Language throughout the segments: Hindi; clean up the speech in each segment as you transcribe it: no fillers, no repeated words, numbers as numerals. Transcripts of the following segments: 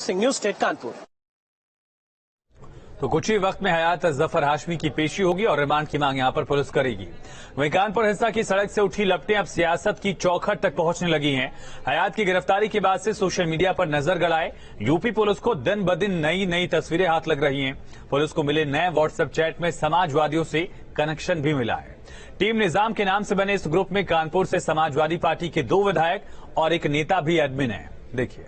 Singh, news state Kanpur. तो कुछ ही वक्त में हयात जफर हाशमी की पेशी होगी और रिमांड की मांग यहां पर पुलिस करेगी। वहीं कानपुर हिंसा की सड़क से उठी लपटें अब सियासत की चौखट तक पहुंचने लगी हैं। हयात की गिरफ्तारी के बाद से सोशल मीडिया पर नजर गड़ाए यूपी पुलिस को दिन ब दिन नई नई तस्वीरें हाथ लग रही हैं। पुलिस को मिले नए व्हाट्सएप चैट में समाजवादियों से कनेक्शन भी मिला है। टीम निजाम के नाम से बने इस ग्रुप में कानपुर से समाजवादी पार्टी के 2 विधायक और एक नेता भी एडमिन है। देखिए।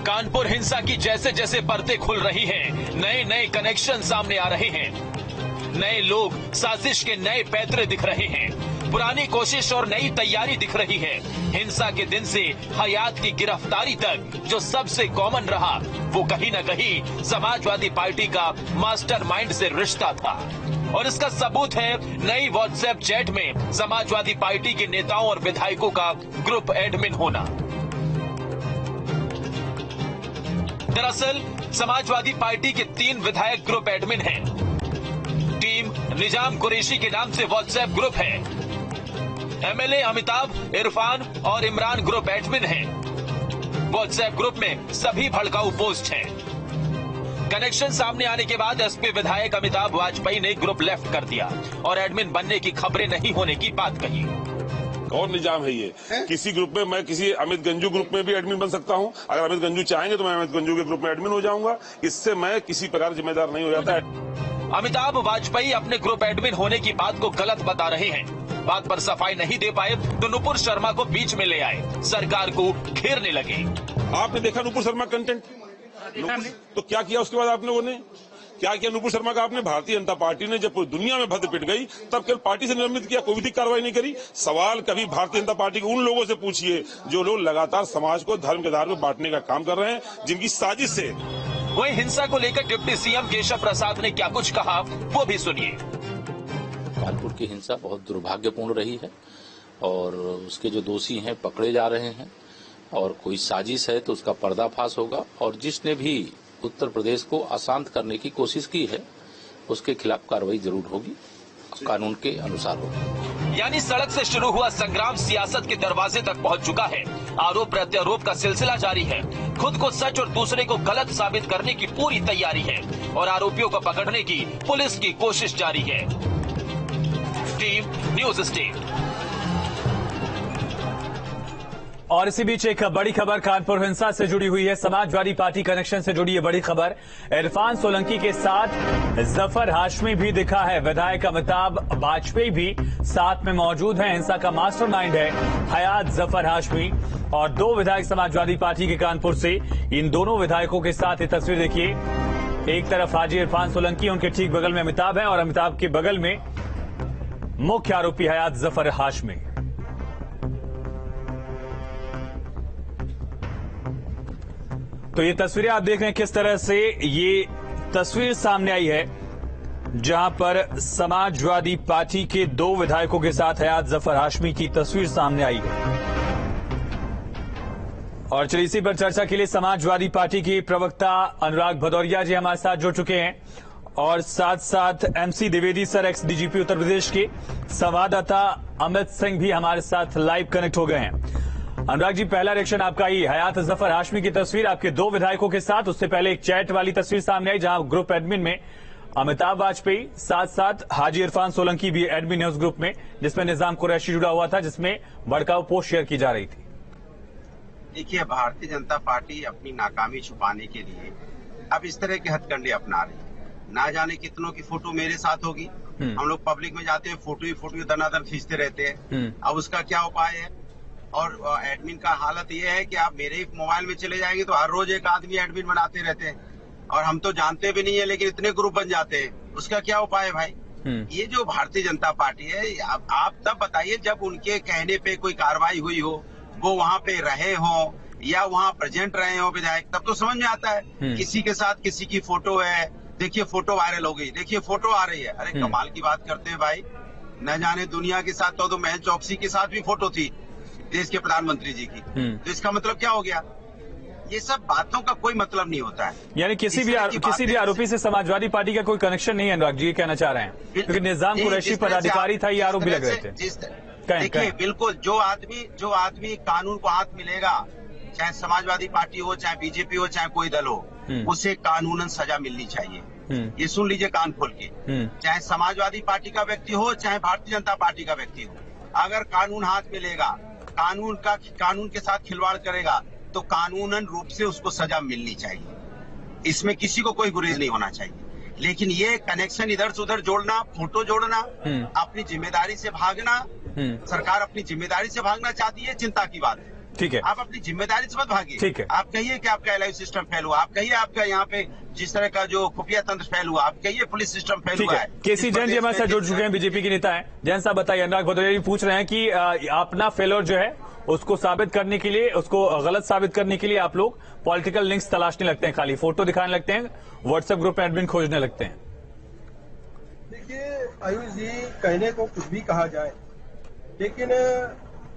कानपुर हिंसा की जैसे जैसे परतें खुल रही हैं, नए नए कनेक्शन सामने आ रहे हैं। नए लोग, साजिश के नए पैतरे दिख रहे हैं। पुरानी कोशिश और नई तैयारी दिख रही है। हिंसा के दिन से हयात की गिरफ्तारी तक जो सबसे कॉमन रहा वो कहीं न कहीं समाजवादी पार्टी का मास्टरमाइंड से रिश्ता था। और इसका सबूत है नई व्हाट्सएप चैट में समाजवादी पार्टी के नेताओं और विधायकों का ग्रुप एडमिन होना। दरअसल समाजवादी पार्टी के 3 विधायक ग्रुप एडमिन हैं। टीम निजाम कुरैशी के नाम से व्हाट्सएप ग्रुप है। एमएलए अमिताभ, इरफान और इमरान ग्रुप एडमिन हैं। व्हाट्सएप ग्रुप में सभी भड़काऊ पोस्ट हैं। कनेक्शन सामने आने के बाद एसपी विधायक अमिताभ वाजपेयी ने ग्रुप लेफ्ट कर दिया और एडमिन बनने की खबरें नहीं होने की बात कही। और निजाम है ये किसी ग्रुप में मैं किसी अमित गंजू ग्रुप में भी एडमिन बन सकता हूं। अगर अमित गंजू चाहेंगे तो मैं अमित गंजू के ग्रुप में एडमिन हो जाऊंगा। इससे मैं किसी प्रकार जिम्मेदार नहीं हो जाता है। अमिताभ वाजपेयी अपने ग्रुप एडमिन होने की बात को गलत बता रहे हैं। बात पर सफाई नहीं दे पाए तो नुपुर शर्मा को बीच में ले आए, सरकार को घेरने लगे। आपने देखा नुपुर शर्मा कंटेंट, तो क्या किया उसके बाद आप लोगों ने? क्या किया नुपुर शर्मा का आपने? भारतीय जनता पार्टी ने जब दुनिया में भद्द पिट गई तब केवल पार्टी से निलंबित किया, कोई भी कार्रवाई नहीं करी। सवाल कभी भारतीय जनता पार्टी के उन लोगों से पूछिए जो लोग लगातार समाज को धर्म के आधार पर बांटने का काम कर रहे हैं, जिनकी साजिश से। वहीं हिंसा को लेकर डिप्टी सीएम केशव प्रसाद ने क्या कुछ कहा वो भी सुनिए। कानपुर की हिंसा बहुत दुर्भाग्यपूर्ण रही है और उसके जो दोषी हैं पकड़े जा रहे हैं और कोई साजिश है तो उसका पर्दाफाश होगा और जिसने भी उत्तर प्रदेश को अशांत करने की कोशिश की है उसके खिलाफ कार्रवाई जरूर होगी, कानून के अनुसार होगी। यानी सड़क से शुरू हुआ संग्राम सियासत के दरवाजे तक पहुंच चुका है। आरोप प्रत्यारोप का सिलसिला जारी है। खुद को सच और दूसरे को गलत साबित करने की पूरी तैयारी है और आरोपियों को पकड़ने की पुलिस की कोशिश जारी है। Team news state. और इसी बीच एक बड़ी खबर कानपुर हिंसा से जुड़ी हुई है। समाजवादी पार्टी कनेक्शन से जुड़ी है बड़ी खबर। इरफान सोलंकी के साथ जफर हाशमी भी दिखा है। विधायक अमिताभ वाजपेयी भी साथ में मौजूद हैं। हिंसा का मास्टरमाइंड है हयात जफर हाशमी और 2 विधायक समाजवादी पार्टी के कानपुर से। इन दोनों विधायकों के साथ ये तस्वीर देखिए। एक तरफ हाजी इरफान सोलंकी, उनके ठीक बगल में अमिताभ है और अमिताभ के बगल में मुख्य आरोपी हयात जफर हाशमी। तो ये तस्वीरें आप देख रहे हैं किस तरह से ये तस्वीर सामने आई है जहां पर समाजवादी पार्टी के 2 विधायकों के साथ हयात जफर हाशमी की तस्वीर सामने आई है। और चलिए इसी पर चर्चा के लिए समाजवादी पार्टी के प्रवक्ता अनुराग भदौरिया जी हमारे साथ जुड़ चुके हैं और साथ साथ MC Dwivedi sir, ex DGP Uttar Pradesh के, संवाददाता अमित सिंह भी हमारे साथ लाइव कनेक्ट हो गए हैं। अनुराग जी, पहला रिएक्शन आपका ही। हयात जफर हाशमी की तस्वीर आपके 2 विधायकों के साथ, उससे पहले एक चैट वाली तस्वीर सामने आई जहां ग्रुप एडमिन में अमिताभ वाजपेयी, साथ साथ हाजी इरफान सोलंकी भी एडमिन है उस ग्रुप में जिसमें निजाम कुरैशी जुड़ा हुआ था, जिसमें भड़काऊ पोस्ट शेयर की जा रही थी। देखिए, भारतीय जनता पार्टी अपनी नाकामी छुपाने के लिए अब इस तरह के हथकंडे अपना रही है। ना जाने कितनों की फोटो मेरे साथ होगी। हम लोग पब्लिक में जाते हैं, फोटो ही दनादन खींचते रहते हैं। अब उसका क्या उपाय है? और एडमिन का हालत ये है कि आप मेरे ही मोबाइल में चले जाएंगे तो हर रोज एक आदमी एडमिन बनाते रहते हैं और हम तो जानते भी नहीं है, लेकिन इतने ग्रुप बन जाते हैं। उसका क्या उपाय है भाई? ये जो भारतीय जनता पार्टी है, आप तब बताइए जब उनके कहने पे कोई कार्रवाई हुई हो, वो वहाँ पे रहे हो या वहाँ प्रेजेंट रहे हो विधायक, तब तो समझ में आता है। किसी के साथ किसी की फोटो है, देखिए फोटो वायरल हो गई, देखिए फोटो आ रही है। अरे कमाल की बात करते हैं भाई। न जाने दुनिया के साथ तो महल चौकसी के साथ भी फोटो थी देश के प्रधानमंत्री जी की। तो इसका मतलब क्या हो गया? ये सब बातों का कोई मतलब नहीं होता है। यानी किसी भी आरोपी से समाजवादी पार्टी का कोई कनेक्शन नहीं है, अनुराग जी ये कहना चाह रहे हैं, क्योंकि निजाम कुरैशी पदाधिकारी था, ये आरोप भी लग रहे थे। देखिए बिल्कुल, जो आदमी कानून को हाथ मिलेगा, चाहे समाजवादी पार्टी हो, चाहे बीजेपी हो, चाहे कोई दल हो, उसे कानूनन सजा मिलनी चाहिए। ये सुन लीजिए कान खोल के, चाहे समाजवादी पार्टी का व्यक्ति हो, चाहे भारतीय जनता पार्टी का व्यक्ति हो, अगर कानून हाथ मिलेगा, कानून के साथ खिलवाड़ करेगा, तो कानूनन रूप से उसको सजा मिलनी चाहिए। इसमें किसी को कोई गुरेज नहीं होना चाहिए। लेकिन ये कनेक्शन इधर से उधर जोड़ना, फोटो जोड़ना, अपनी जिम्मेदारी से भागना, सरकार अपनी जिम्मेदारी से भागना चाहती है, चिंता की बात है। ठीक है, आप अपनी जिम्मेदारी से मत भागिए। ठीक है, आप कहिए कि आपका एलआई सिस्टम फेल हुआ, आप कहिए आपका यहाँ पे जिस तरह का जो खुफिया तंत्र फेल हुआ, आप कहिए पुलिस सिस्टम फेल हुआ है। केसी जैन जी हमारे साथ जुड़ चुके हैं, बीजेपी के नेता हैं। जैन साहब बताइए, अनुराग भदौरिया जी पूछ रहे हैं कि अपना फेलोर जो है उसको साबित करने के लिए, उसको गलत साबित करने के लिए आप लोग पॉलिटिकल लिंक्स तलाशने लगते हैं, खाली फोटो दिखाने लगते हैं, व्हाट्सएप ग्रुप में एडमिन खोजने लगते हैं। देखिए आयुष जी, कहने को कुछ भी कहा जाए, लेकिन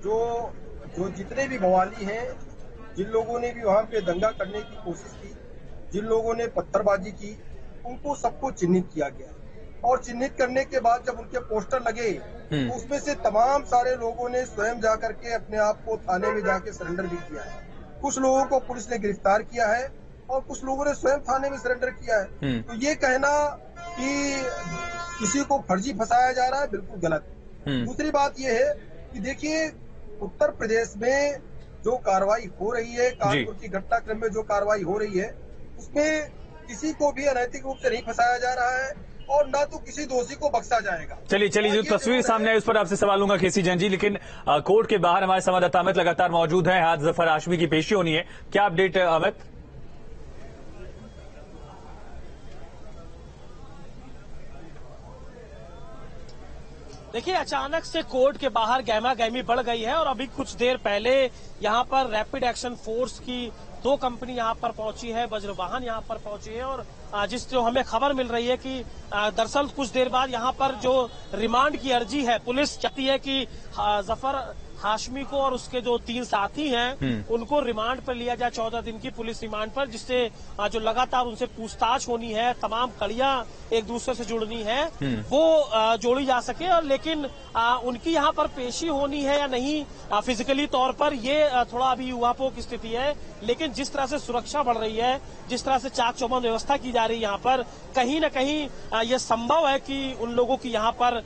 जो जितने भी बवाली हैं, जिन लोगों ने भी वहां पे दंगा करने की कोशिश की, जिन लोगों ने पत्थरबाजी की, उनको सबको चिन्हित किया गया। और चिन्हित करने के बाद जब उनके पोस्टर लगे, तो उसमें से तमाम सारे लोगों ने स्वयं जाकर के अपने आप को थाने में जाके सरेंडर भी किया है। कुछ लोगों को पुलिस ने गिरफ्तार किया है और कुछ लोगों ने स्वयं थाने में सरेंडर किया है। तो ये कहना कि किसी को फर्जी फंसाया जा रहा है, बिल्कुल गलत है। दूसरी बात ये है कि देखिए, उत्तर प्रदेश में जो कार्रवाई हो रही है, कानपुर की घटनाक्रम में जो कार्रवाई हो रही है, उसमें किसी को भी अनैतिक रूप से नहीं फंसाया जा रहा है और ना तो किसी दोषी को बख्शा जाएगा। चलिए जो तस्वीर सामने आई उस पर आपसे सवाल लूंगा केसी जैन जी, लेकिन कोर्ट के बाहर हमारे संवाददाता अमित लगातार मौजूद हैं। आज जफर हाशमी की पेशी होनी है, क्या अपडेट है अमित? देखिए, अचानक से कोर्ट के बाहर गहमा गहमी बढ़ गई है और अभी कुछ देर पहले यहां पर रैपिड एक्शन फोर्स की 2 कंपनी यहां पर पहुंची है, वज्रवाहन यहां पर पहुंची है। और जो हमें खबर मिल रही है कि दरअसल कुछ देर बाद यहां पर जो रिमांड की अर्जी है, पुलिस चाहती है कि जफर हाशमी को और उसके जो 3 साथी हैं उनको रिमांड पर लिया जाए, 14 दिन की पुलिस रिमांड पर, जिससे जो लगातार उनसे पूछताछ होनी है, तमाम कड़ियां एक दूसरे से जुड़नी है, वो जोड़ी जा सके। और लेकिन उनकी यहाँ पर पेशी होनी है या नहीं फिजिकली तौर पर, ये थोड़ा अभी युवापों की स्थिति है। लेकिन जिस तरह से सुरक्षा बढ़ रही है, जिस तरह से चाक चौबंद व्यवस्था की जा रही है यहाँ पर, कहीं न कहीं ये संभव है कि उन लोगों की यहाँ पर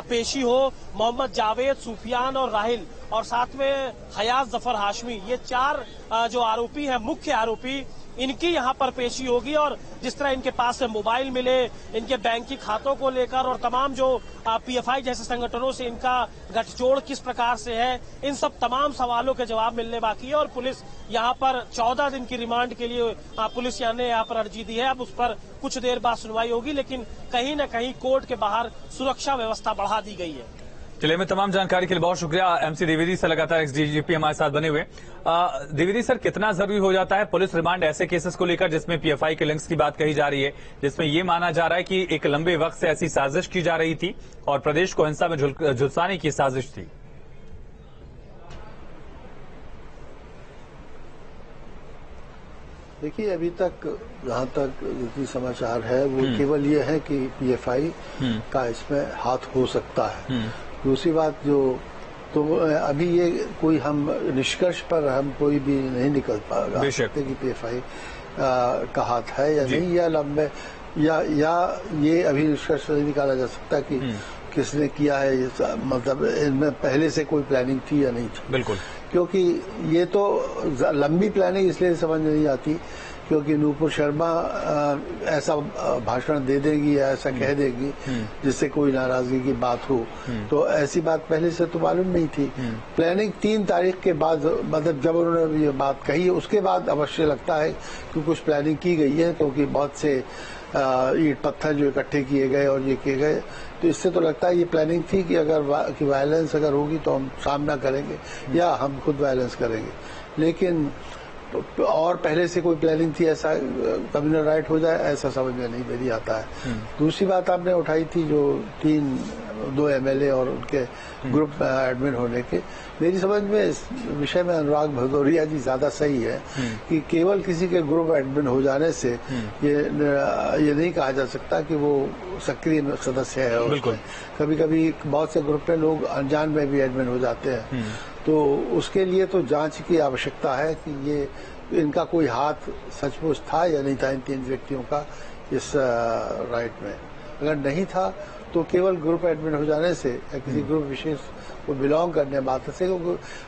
पेशी हो। मोहम्मद जावेद, सुफियान और राहिल और साथ में हयात जफर हाशमी, ये 4 जो आरोपी हैं, मुख्य आरोपी, इनकी यहाँ पर पेशी होगी। और जिस तरह इनके पास से मोबाइल मिले, इनके बैंक की खातों को लेकर और तमाम जो पीएफआई जैसे संगठनों से इनका गठजोड़ किस प्रकार से है, इन सब तमाम सवालों के जवाब मिलने बाकी है। और पुलिस यहाँ पर 14 दिन की रिमांड के लिए पुलिस ने यहाँ पर अर्जी दी है। अब उस पर कुछ देर बाद सुनवाई होगी, लेकिन कहीं न कहीं कोर्ट के बाहर सुरक्षा व्यवस्था बढ़ा दी गई है। चलिए, मैं तमाम जानकारी के लिए बहुत शुक्रिया। एमसी द्विवेदी सर लगातार एक्स-डीजीपी हमारे साथ बने हुए। द्विवेदी सर, कितना जरूरी हो जाता है पुलिस रिमांड ऐसे केसेस को लेकर जिसमें पीएफआई के लिंक्स की बात कही जा रही है, जिसमें ये माना जा रहा है कि एक लंबे वक्त से ऐसी साजिश की जा रही थी और प्रदेश को हिंसा में झुलसाने की साजिश थी? देखिए, अभी तक जहाँ तक जितनी समाचार है वो केवल ये है कि पीएफआई का इसमें हाथ हो सकता है। दूसरी बात तो अभी ये कोई हम निष्कर्ष पर हम कोई भी नहीं निकल पाएगा कि पीएफआई का हाथ है या नहीं, या लंबे या ये अभी निष्कर्ष नहीं निकाला जा सकता कि किसने किया है, मतलब इनमें पहले से कोई प्लानिंग थी या नहीं थी। बिल्कुल, क्योंकि ये तो लंबी प्लानिंग इसलिए समझ नहीं आती क्योंकि नूपुर शर्मा ऐसा भाषण दे देगी या ऐसा कह देगी जिससे कोई नाराजगी की बात हो, तो ऐसी बात पहले से तो मालूम नहीं थी। प्लानिंग 3 तारीख के बाद, मतलब जब उन्होंने ये बात कही उसके बाद अवश्य लगता है कि कुछ प्लानिंग की गई है, क्योंकि बहुत से ईंट पत्थर जो इकट्ठे किए गए और ये किए गए, तो इससे तो लगता है ये प्लानिंग थी कि कि वायलेंस अगर होगी तो हम सामना करेंगे या हम खुद वायलेंस करेंगे। लेकिन और पहले से कोई प्लानिंग थी ऐसा कम्युनल राइट हो जाए, ऐसा समझ में नहीं मेरी आता है। दूसरी बात आपने उठाई थी जो 2 MLA और उनके ग्रुप एडमिन होने के, मेरी समझ में इस विषय में अनुराग भदौरिया जी ज्यादा सही है कि केवल किसी के ग्रुप एडमिन हो जाने से ये नहीं कहा जा सकता कि वो सक्रिय सदस्य है। और कभी कभी बहुत से ग्रुप में लोग अनजान में भी एडमिन हो जाते हैं, तो उसके लिए तो जांच की आवश्यकता है कि ये इनका कोई हाथ सचमुच था या नहीं था इन 3 व्यक्तियों का इस राइट में। अगर नहीं था तो केवल ग्रुप एडमिन हो जाने से या किसी ग्रुप विशेष को बिलोंग करने बात से,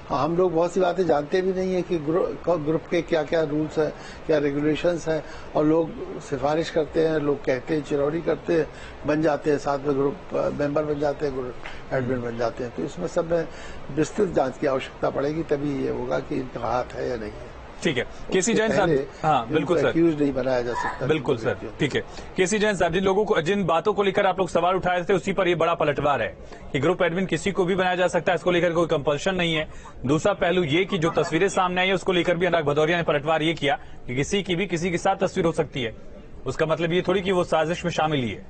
हम लोग बहुत सी बातें जानते भी नहीं है कि ग्रुप के क्या क्या रूल्स है, क्या रेगुलेशंस हैं, और लोग सिफारिश करते हैं, लोग कहते हैं, चिरौरी करते हैं, बन जाते हैं, साथ में ग्रुप मेंबर बन जाते हैं, ग्रुप एडमिन बन जाते हैं। तो इसमें सब में विस्तृत जांच की आवश्यकता पड़ेगी, तभी ये होगा कि इनका हाथ है या नहीं है। ठीक है, केसी जैन साहब। हाँ बिल्कुल सर, एक्यूज नहीं बनाया जा सकता। बिल्कुल सर, ठीक है। केसी जैन साहब, जिन बातों को लेकर आप लोग सवाल उठाए थे उसी पर ये बड़ा पलटवार है कि ग्रुप एडमिन किसी को भी बनाया जा सकता है, इसको लेकर कोई कंपल्शन नहीं है। दूसरा पहलू ये कि जो तस्वीरें सामने आई है उसको लेकर भी अनुराग भदौरिया ने पलटवार ये किया कि किसी की भी किसी के साथ तस्वीर हो सकती है। उसका मतलब ये थोड़ी कि वो साजिश में शामिल ही है।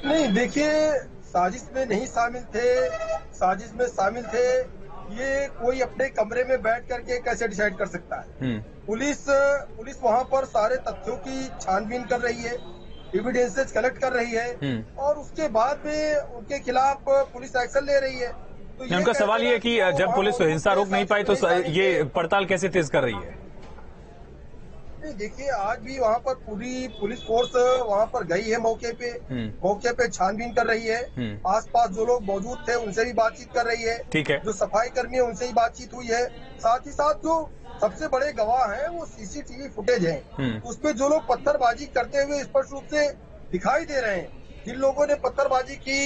नहीं, देखिए, साजिश में नहीं शामिल थे, साजिश में शामिल थे ये कोई अपने कमरे में बैठ करके कैसे डिसाइड कर सकता है। पुलिस वहाँ पर सारे तथ्यों की छानबीन कर रही है, एविडेंसेस कलेक्ट कर रही है और उसके बाद में उनके खिलाफ पुलिस एक्शन ले रही है। तो उनका सवाल ये है कि जब पुलिस हिंसा रोक नहीं पाई तो ये पड़ताल कैसे तेज कर रही है? देखिए, आज भी वहाँ पर पूरी पुलिस फोर्स वहाँ पर गई है मौके पे छानबीन कर रही है। आसपास जो लोग मौजूद थे उनसे भी बातचीत कर रही है। ठीक है। जो सफाई कर्मी है उनसे ही बातचीत हुई है। साथ ही साथ जो सबसे बड़े गवाह हैं वो सीसीटीवी फुटेज है, उसपे जो लोग पत्थरबाजी करते हुए स्पष्ट रूप से दिखाई दे रहे हैं। जिन लोगों ने पत्थरबाजी की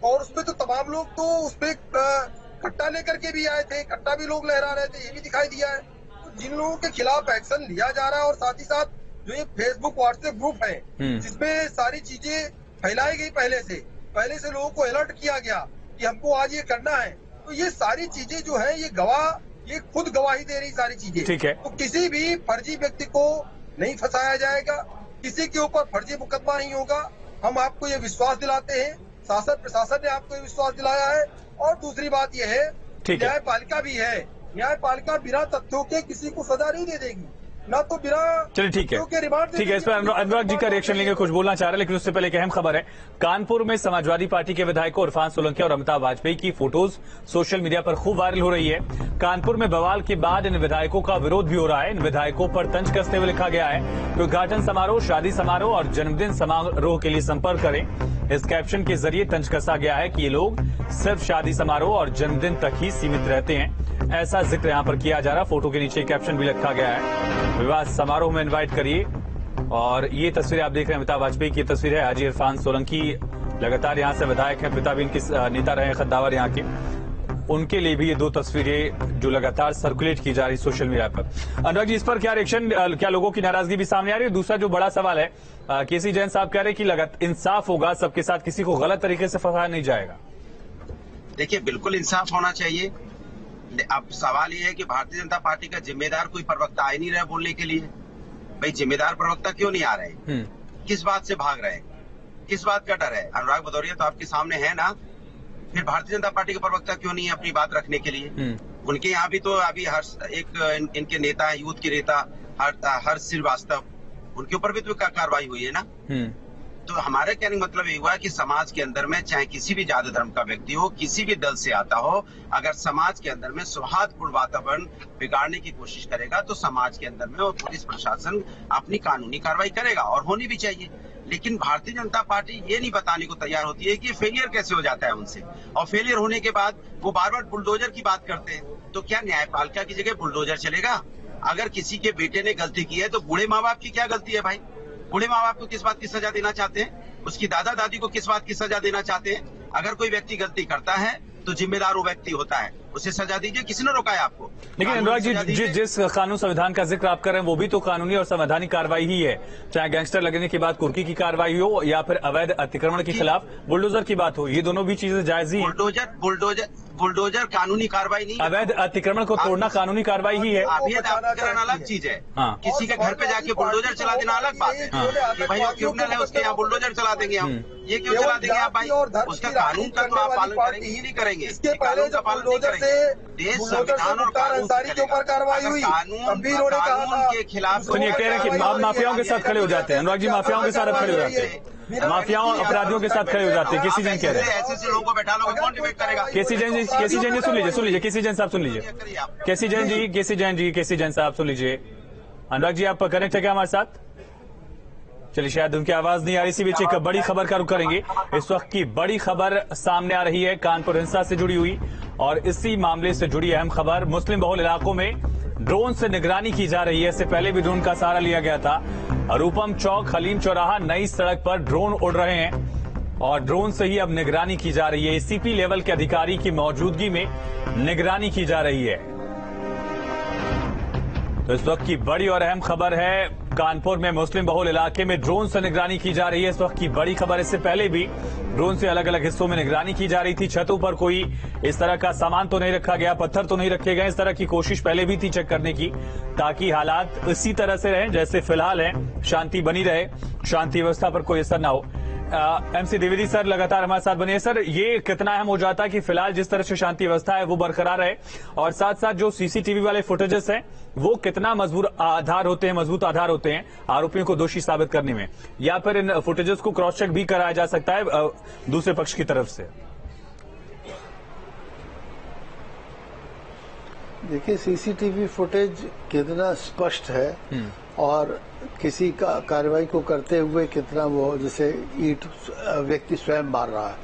और उसपे तो तमाम लोग तो उसपे कट्टा लेकर के भी आए थे, कट्टा भी लोग लहरा रहे थे, ये भी दिखाई दिया है। जिन लोगों के खिलाफ एक्शन लिया जा रहा है और साथ ही साथ जो ये फेसबुक व्हाट्सएप ग्रुप है जिसमें सारी चीजें फैलाई गई, पहले से लोगों को अलर्ट किया गया कि हमको आज ये करना है, तो ये सारी चीजें जो है ये खुद गवाही दे रही सारी चीजें। ठीक है। तो किसी भी फर्जी व्यक्ति को नहीं फंसाया जाएगा, किसी के ऊपर फर्जी मुकदमा नहीं होगा। हम आपको ये विश्वास दिलाते हैं, शासन प्रशासन ने आपको ये विश्वास दिलाया है। और दूसरी बात यह है न्यायपालिका भी है, न्यायपालिका बिना तथ्यों के किसी को सजा नहीं दे देगी, ना तो बिना। चलिए ठीक है, रिमांड। ठीक है, इस पर अनुराग जी का रिएक्शन लेंगे, कुछ बोलना चाह रहे हैं, लेकिन उससे पहले एक अहम खबर है। कानपुर में समाजवादी पार्टी के विधायकों इरफान सोलंकी और अमिताभ वाजपेयी की फोटोज सोशल मीडिया पर खूब वायरल हो रही है। कानपुर में बवाल के बाद इन विधायकों का विरोध भी हो रहा है। इन विधायकों पर तंज कसते हुए लिखा गया है कि उद्घाटन समारोह, शादी समारोह और जन्मदिन समारोह के लिए संपर्क करें। इस कैप्शन के जरिए तंज कसा गया है कि ये लोग सिर्फ शादी समारोह और जन्मदिन तक ही सीमित रहते हैं, ऐसा जिक्र यहाँ पर किया जा रहा। फोटो के नीचे कैप्शन भी लिखा गया है, विवाह समारोह में इनवाइट करिए। और ये तस्वीरें आप देख रहे हैं अमिताभ वाजपेयी की तस्वीर है। हाजी इरफान सोलंकी लगातार यहाँ से विधायक हैं, पिता भी इनके नेता रहे हैं, खद्दावर यहाँ के, उनके लिए भी ये 2 तस्वीरें जो लगातार सर्कुलेट की जा रही सोशल मीडिया पर। अनुराग जी, इस पर क्या रिएक्शन, क्या लोगों की नाराजगी भी सामने आ रही है? दूसरा जो बड़ा सवाल है, केसी जैन साहब कह रहे हैं कि इंसाफ होगा सबके साथ, किसी को गलत तरीके से फंसाया नहीं जाएगा। देखिए, बिल्कुल इंसाफ होना चाहिए। अब सवाल ये है कि भारतीय जनता पार्टी का जिम्मेदार कोई प्रवक्ता आ ही नहीं रहा बोलने के लिए। भाई, जिम्मेदार प्रवक्ता क्यों नहीं आ रहे? किस बात से भाग रहे हैं? किस बात का डर है? अनुराग भदौरिया तो आपके सामने है ना, फिर भारतीय जनता पार्टी के प्रवक्ता क्यों नहीं है अपनी बात रखने के लिए? उनके यहाँ भी तो अभी इनके नेता है, यूथ के नेता हर्ष श्रीवास्तव, उनके ऊपर भी तो कार्रवाई हुई है ना। तो हमारे कहने का मतलब ये हुआ कि समाज के अंदर में चाहे किसी भी जाति धर्म का व्यक्ति हो, किसी भी दल से आता हो, अगर समाज के अंदर में सौहार्दपूर्ण वातावरण बिगाड़ने की कोशिश करेगा तो समाज के अंदर में वो पुलिस प्रशासन अपनी कानूनी कार्रवाई करेगा और होनी भी चाहिए। लेकिन भारतीय जनता पार्टी ये नहीं बताने को तैयार होती है कि फेलियर कैसे हो जाता है उनसे, और फेलियर होने के बाद वो बार बार बुलडोजर की बात करते हैं। तो क्या न्यायपालिका की जगह बुलडोजर चलेगा? अगर किसी के बेटे ने गलती की है तो बूढ़े माँ बाप की क्या गलती है भाई? बूढ़े माँ बाप को किस बात की सजा देना चाहते हैं? उसकी दादा दादी को किस बात की सजा देना चाहते हैं? अगर कोई व्यक्ति गलती करता है तो जिम्मेदार वो व्यक्ति होता है, उसे सजा दीजिए। किसने रोका है आपको? लेकिन अनुराग जी, जिस कानून संविधान का जिक्र आप कर रहे हैं वो भी तो कानूनी और संवैधानिक कार्रवाई ही है, चाहे गैंगस्टर लगने के बाद कुर्की की कार्रवाई हो या फिर अवैध अतिक्रमण के खिलाफ बुलडोजर की बात हो, ये दोनों भी चीजें जायज ही। बुलडोजर कानूनी कार्रवाई नहीं है। अवैध अतिक्रमण को तोड़ना कानूनी कार्रवाई ही है। अवैध अतिक्रमण अलग चीज है। हाँ। किसी के घर पे जाके बुलडोजर चला देना अलग बात है। कि भाई क्रिमिनल है उसके यहाँ बुलडोजर चला देंगे हम, ये क्यों चला देंगे आप भाई? उसका कानून का तो आप पालन करेंगे ही नहीं करेंगे। कानून का पालन नहीं करेंगे। देश संविधान और कानून के ऊपर कार्रवाई हुई, कानून के खिलाफ। सुनिए, कह रहे हैं कि माफियाओं के साथ खड़े हो जाते हैं। अनुराग जी, माफियाओं के साथ खड़े हो जाते हैं, माफियाओं अपराधियों के साथ खड़े हो जाते हैं। केसी जैन कह रहे हैं ऐसे लोगों को बैठा लो, कौन डिबेट करेगा? केसी जैन जी सुन लीजिए, केसी जैन साहब सुन लीजिए, केसी जैन साहब सुन लीजिए। अनुराग जी, आप कनेक्ट है क्या हमारे साथ? चलिए, शायद उनकी आवाज नहीं आ रही। इसी बीच एक बड़ी खबर का रुख करेंगे। इस वक्त की बड़ी खबर सामने आ रही है कानपुर हिंसा से जुड़ी हुई, और इसी मामले से जुड़ी अहम खबर। मुस्लिम बहुल इलाकों में ड्रोन से निगरानी की जा रही है। इससे पहले भी ड्रोन का सहारा लिया गया था। रूपम चौक, हलीम चौराहा, नई सड़क पर ड्रोन उड़ रहे हैं और ड्रोन से ही अब निगरानी की जा रही है। एसीपी लेवल के अधिकारी की मौजूदगी में निगरानी की जा रही है। तो इस वक्त की बड़ी और अहम खबर है, कानपुर में मुस्लिम बहुल इलाके में ड्रोन से निगरानी की जा रही है। इस वक्त की बड़ी खबर। इससे पहले भी ड्रोन से अलग अलग हिस्सों में निगरानी की जा रही थी। छतों पर कोई इस तरह का सामान तो नहीं रखा गया, पत्थर तो नहीं रखे गए। इस तरह की कोशिश पहले भी थी चेक करने की, ताकि हालात इसी तरह से रहें जैसे फिलहाल है, शांति बनी रहे, शांति व्यवस्था पर कोई असर न हो। एमसी द्विवेदी सर लगातार हमारे साथ बने। सर, ये कितना अहम हो जाता है कि फिलहाल जिस तरह से शांति व्यवस्था है वो बरकरार है, और साथ साथ जो सीसीटीवी वाले फुटेजेस हैं वो कितना मजबूत आधार होते हैं आरोपियों को दोषी साबित करने में, या फिर इन फुटेजेस को क्रॉस चेक भी कराया जा सकता है दूसरे पक्ष की तरफ से? देखिए, सीसीटीवी फुटेज कितना स्पष्ट है और किसी का कार्रवाई को करते हुए कितना वो जैसे ईंट व्यक्ति स्वयं मार रहा है,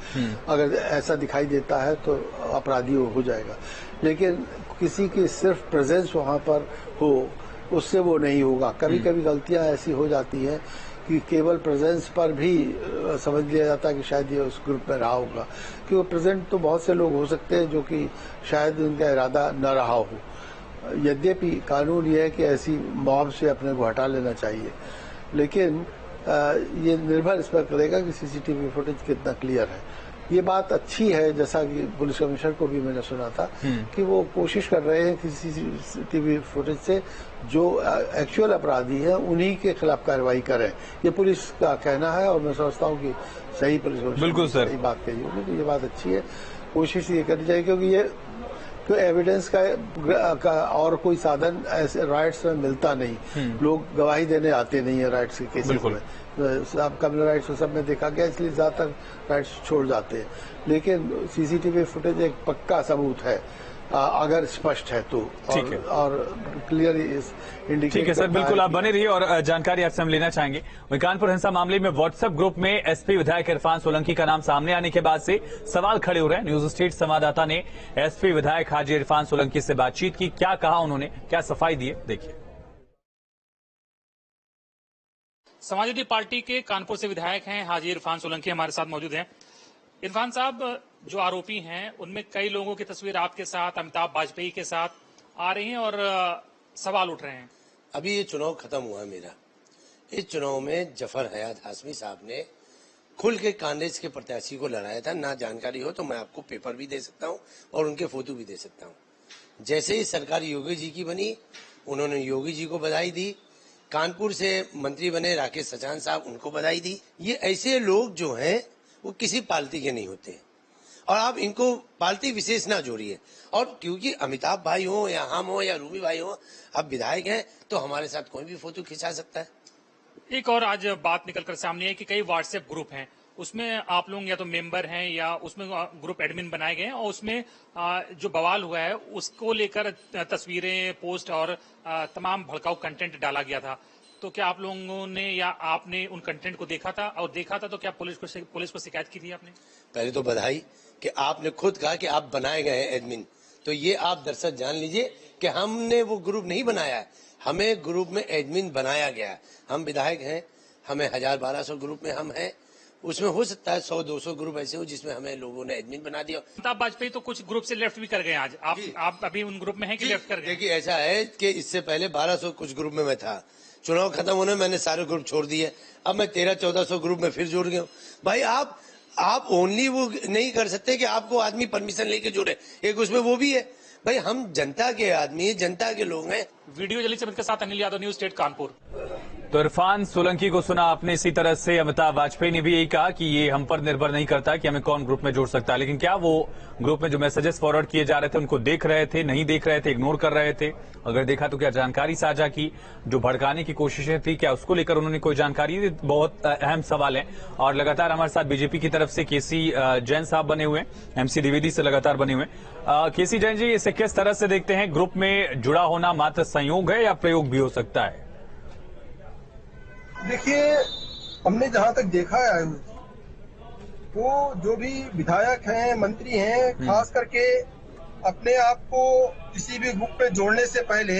अगर ऐसा दिखाई देता है तो अपराधी हो जाएगा। लेकिन किसी की सिर्फ प्रेजेंस वहां पर हो, उससे वो नहीं होगा। कभी कभी गलतियां ऐसी हो जाती हैं कि केवल प्रेजेंस पर भी समझ लिया जाता है कि शायद ये उस ग्रुप में रहा होगा, क्योंकि प्रेजेंट तो बहुत से लोग हो सकते हैं जो कि शायद उनका इरादा न रहा हो। यद्यपि कानून ये है कि ऐसी मॉब से अपने को हटा लेना चाहिए, लेकिन ये निर्भर इस पर करेगा कि सीसीटीवी फुटेज कितना क्लियर है। ये बात अच्छी है, जैसा कि पुलिस कमिश्नर को भी मैंने सुना था कि वो कोशिश कर रहे हैं कि सीसीटीवी फुटेज से जो एक्चुअल अपराधी हैं उन्हीं के खिलाफ कार्रवाई करें। ये पुलिस का कहना है और मैं समझता हूँ कि सही पुलिस बिल्कुल सर सही बात कही होगी, तो ये बात अच्छी है। कोशिश ये करनी चाहिए, क्योंकि ये तो एविडेंस का और कोई साधन ऐसे राइट्स में मिलता नहीं। लोग गवाही देने आते नहीं है राइट्स के केसेस में। अब कम्युनल राइट्स सब में देखा गया, इसलिए ज्यादातर राइट्स छोड़ जाते हैं। लेकिन सीसीटीवी फुटेज एक पक्का सबूत है, अगर स्पष्ट है तो, और क्लियर इंडिकेट। ठीक है सर, बिल्कुल आप बने रहिए और जानकारी आपसे हम लेना चाहेंगे। वहीं कानपुर हिंसा मामले में व्हाट्सएप ग्रुप में एसपी विधायक इरफान सोलंकी का नाम सामने आने के बाद से सवाल खड़े हो रहे हैं। न्यूज स्टेट संवाददाता ने एसपी विधायक हाजी इरफान सोलंकी से बातचीत की। क्या कहा उन्होंने, क्या सफाई दी, देखिए। समाजवादी पार्टी के कानपुर से विधायक हैं हाजी इरफान सोलंकी हमारे साथ मौजूद हैं। इरफान साहब, जो आरोपी हैं उनमें कई लोगों की तस्वीर आपके साथ, अमिताभ वाजपेयी के साथ आ रही हैं और सवाल उठ रहे हैं। अभी ये चुनाव खत्म हुआ है मेरा। इस चुनाव में जफर हयात हाशमी साहब ने खुल के कांग्रेस के प्रत्याशी को लड़ाया था। ना जानकारी हो तो मैं आपको पेपर भी दे सकता हूं और उनके फोटो भी दे सकता हूं। जैसे ही सरकार योगी जी की बनी, उन्होंने योगी जी को बधाई दी। कानपुर से मंत्री बने राकेश सचान साहब, उनको बधाई दी। ये ऐसे लोग जो हैं वो किसी पार्टी के नहीं होते और आप इनको पार्टी विशेष ना जोड़िए। और क्योंकि अमिताभ भाई हो या हम हो या रूबी भाई हो, अब विधायक हैं तो हमारे साथ कोई भी फोटो खिंचा सकता है। एक और आज बात निकलकर सामने है कि कई व्हाट्सएप ग्रुप हैं, उसमें आप लोग या तो मेंबर हैं या उसमें ग्रुप एडमिन बनाए गए हैं और उसमें जो बवाल हुआ है उसको लेकर तस्वीरें, पोस्ट और तमाम भड़काऊ कंटेंट डाला गया था। तो क्या आप लोगों ने या आपने उन कंटेंट को देखा था, और देखा था तो क्या पुलिस को शिकायत की थी आपने? पहले तो बधाई कि आपने खुद कहा कि आप बनाए गए हैं एडमिन। तो ये आप दर्शक जान लीजिए कि हमने वो ग्रुप नहीं बनाया है, हमें ग्रुप में एडमिन बनाया गया है। हम विधायक हैं, हमें 1000-1200 ग्रुप में हम हैं, उसमें हो सकता है 100-200 ग्रुप ऐसे हो जिसमें हमें लोगों ने एडमिन बना दिया। अमिताभ वाजपेयी तो कुछ ग्रुप से लेफ्ट भी कर गए आज, आप अभी उन ग्रुप में हैं कि लेफ्ट कर गए? देखिए, ऐसा है कि इससे पहले 1200 कुछ ग्रुप में मैं था। चुनाव खत्म होने मैंने सारे ग्रुप छोड़ दिए। अब मैं 1300-1400 ग्रुप में फिर जुड़ गया हूँ। भाई, आप आप ओनली वो नहीं कर सकते कि आपको आदमी परमिशन लेके जोड़े, एक उसमें वो भी है। भाई हम जनता के आदमी, जनता के लोग हैं। वीडियो जर्नलिस्ट के साथ अनिल यादव, न्यूज स्टेट कानपुर। तो इरफान सोलंकी को सुना आपने। इसी तरह से अमिताभ वाजपेयी ने भी यही कहा कि ये हम पर निर्भर नहीं करता कि हमें कौन ग्रुप में जोड़ सकता है, लेकिन क्या वो ग्रुप में जो मैसेजेस फॉरवर्ड किए जा रहे थे उनको देख रहे थे, नहीं देख रहे थे, इग्नोर कर रहे थे? अगर देखा तो क्या जानकारी साझा की? जो भड़काने की कोशिशें थी क्या उसको लेकर उन्होंने कोई जानकारी? बहुत अहम सवाल है। और लगातार हमारे साथ बीजेपी की तरफ से केसी जैन साहब बने हुए, एमसी द्विवेदी से लगातार बने हुए। केसी जैन जी, इसे किस तरह से देखते हैं? ग्रुप में जुड़ा होना मात्र संयोग है या प्रयोग भी हो सकता है? देखिए, हमने जहां तक देखा है वो जो भी विधायक हैं, मंत्री हैं, खास करके अपने आप को किसी भी ग्रुप में जोड़ने से पहले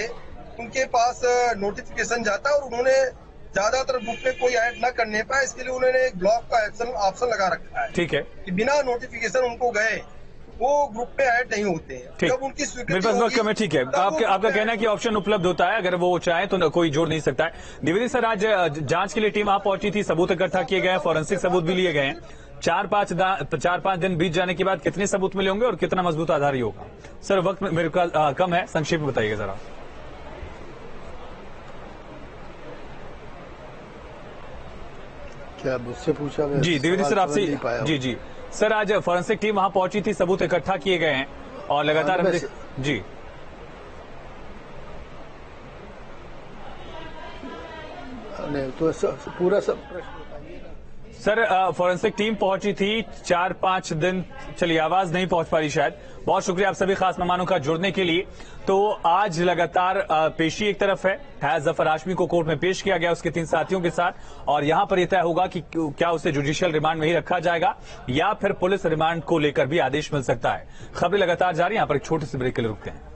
उनके पास नोटिफिकेशन जाता है और उन्होंने ज्यादातर ग्रुप में कोई ऐड न करने पाए, इसके लिए उन्होंने एक ब्लॉक का ऑप्शन लगा रखा है। ठीक है कि बिना नोटिफिकेशन उनको गए वो ग्रुप में ऐड नहीं होते हैं। जब उनकी स्वीकृति वक्त में, ठीक है, आपका कहना है कि ऑप्शन उपलब्ध होता है, अगर वो चाहे तो कोई जोड़ नहीं सकता है। द्विवेदी सर, आज जांच के लिए टीम वहां पहुंची थी, सबूत इकट्ठा किए गए हैं, फॉरेंसिक सबूत भी लिए गए हैं। 4-5 दिन बीत जाने के बाद कितने सबूत मिले होंगे और कितना मजबूत आधार ही होगा? सर वक्त मेरे का कम है, संक्षेप में बताइएगा जरा। क्या मुझसे पूछा? जी द्विवेदी सर, आपसे। जी सर, आज फॉरेंसिक टीम वहां पहुंची थी, सबूत इकट्ठा किए गए हैं और लगातार जी नहीं तो पूरा सब प्रश्न बताइए ना। सर, फॉरेंसिक टीम पहुंची थी 4-5 दिन, चलिए आवाज नहीं पहुंच पा रही शायद। बहुत शुक्रिया आप सभी खास मेहमानों का जुड़ने के लिए। तो आज लगातार पेशी एक तरफ है जफर हाशमी को कोर्ट में पेश किया गया उसके 3 साथियों के साथ, और यहां पर यह तय होगा कि क्या उसे जुडिशियल रिमांड में ही रखा जाएगा या फिर पुलिस रिमांड को लेकर भी आदेश मिल सकता है। खबरें लगातार जारी, यहां पर एक छोटे से ब्रेक के लिए रुकते हैं।